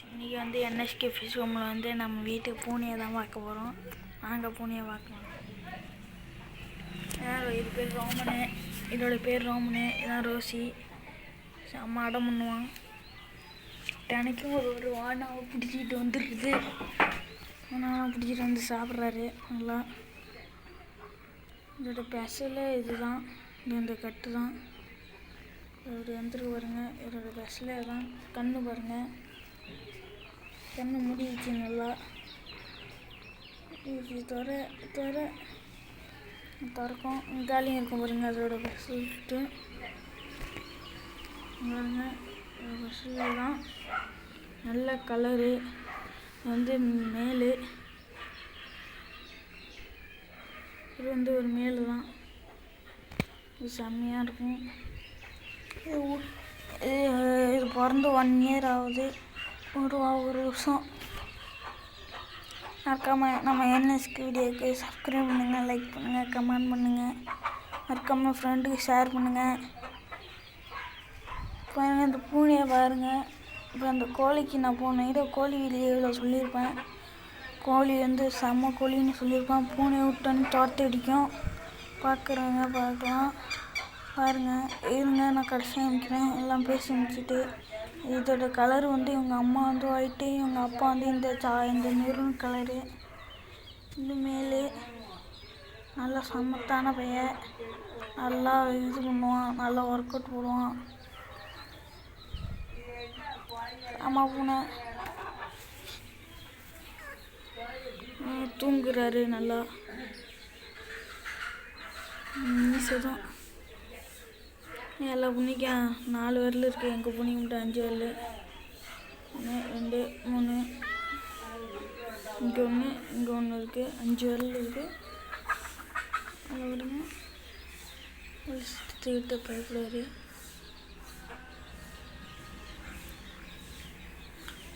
இன்றைக்கி வந்து NSK fish ஹோமில் வந்து நம்ம வீட்டுக்கு பூனையை தான் பார்க்க போகிறோம். நாங்கள் பூனையை பார்க்கலாம். இது பேர் ரோமனு, இதோட பேர் ரோமனு, இதான் ரோசி. செம்ம அடம் பண்ணுவான். தினைக்கும் ஒரு வானாவை பிடிச்சிட்டு வந்துருக்குது. வானாவை பிடிச்சிட்டு வந்து சாப்பிட்றாரு நல்லா. இதோட ஸ்பெஷலு இதுதான், இந்த கட்டு தான். இதோட வந்துருக்கு பாருங்கள். இதோட ஸ்பெஷலே தான். கண்ணு பாருங்கள், கண்ணு முடிச்சு நல்லா. இது திறக்கும். காலியும் இருக்கும் பாருங்கள். அதோட ஸ்பெஷல்ட்டு பாருங்க. ஸ்பெஷல் தான். நல்ல கலரு வந்து மேலு. இது வந்து ஒரு மேலு தான். இது செம்மையாக இருக்கும். இது பிறந்து 1 இயர் ஆகுது. ஒரு வருஷம். மறக்காமல் நம்ம என்எஸ்கே வீடியோவுக்கு சப்ஸ்கிரைப் பண்ணுங்கள், லைக் பண்ணுங்கள், கமெண்ட் பண்ணுங்கள். மறக்காமல் ஃப்ரெண்டுக்கு ஷேர் பண்ணுங்கள். பாருங்கள், இந்த பூனையை பாருங்கள். இப்போ அந்த கோழிக்கு நான் போன கோழி வீடியோவில் சொல்லியிருப்பேன். கோழி வந்து செம்ம கோழின்னு சொல்லியிருப்பேன். பூனையை விட்டோன்னு துரத்தி அடிக்கும். பார்க்குறவங்க பார்க்கலாம். பாருங்கள், இருங்க நான் கடைசியாக அமைக்கிறேன். எல்லாம் பேசி முடிச்சுட்டு. இதோட கலர் வந்து இவங்க அம்மா வந்து ஒயிட்டு, இவங்க அப்பா வந்து இந்த மெரூன் கலரு. இந்த மேலு நல்லா சமத்தான பையன். நல்லா இது பண்ணுவான், நல்லா ஒர்க் அவுட் போடுவான். அம்மா பூனை தூங்குறாரு நல்லா. ஈஸிதான். எல்லா பூனைக்கும் 4 விரல் இருக்குது. எங்கள் பூனைக்கு மட்டும் 5 விரல். 1 2 3, இங்கே ஒன்று இருக்குது. 5 விரல் இருக்குது. அதை விடுங்க. சுற்றிக்கிட்டு பயப்படுவார்.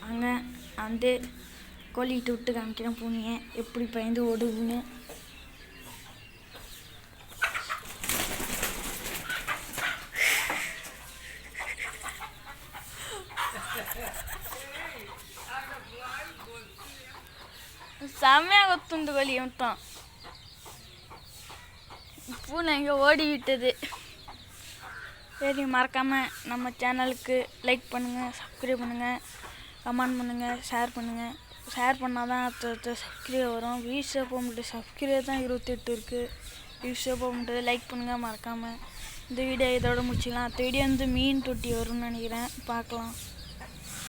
அங்கே வந்து கோழிக்கிட்ட விட்டு காமிக்கிறேன் பூனையை எப்படி பயந்து ஓடுதுன்னு. செம்மையாக கொத்துண்டு கோழி மட்டும். பூனை இங்கே ஓடி விட்டது. சரி, மறக்காமல் நம்ம சேனலுக்கு லைக் பண்ணுங்கள், சப்ஸ்கிரைப் பண்ணுங்கள், கமெண்ட் பண்ணுங்கள், ஷேர் பண்ணுங்கள். ஷேர் பண்ணால் தான் அடுத்த சப்ஸ்கிரைப் வரும். வியூஸே போக முடியாது. சப்ஸ்கிரைப் தான் 28 இருக்குது. வியூஸே போக முடியாது. லைக் பண்ணுங்கள் மறக்காமல். இந்த வீடியோ இதோட முடிச்சிக்கலாம். அடுத்த வீடியோ வந்து மீன் தொட்டி வரும்னு நினைக்கிறேன். பார்க்கலாம்.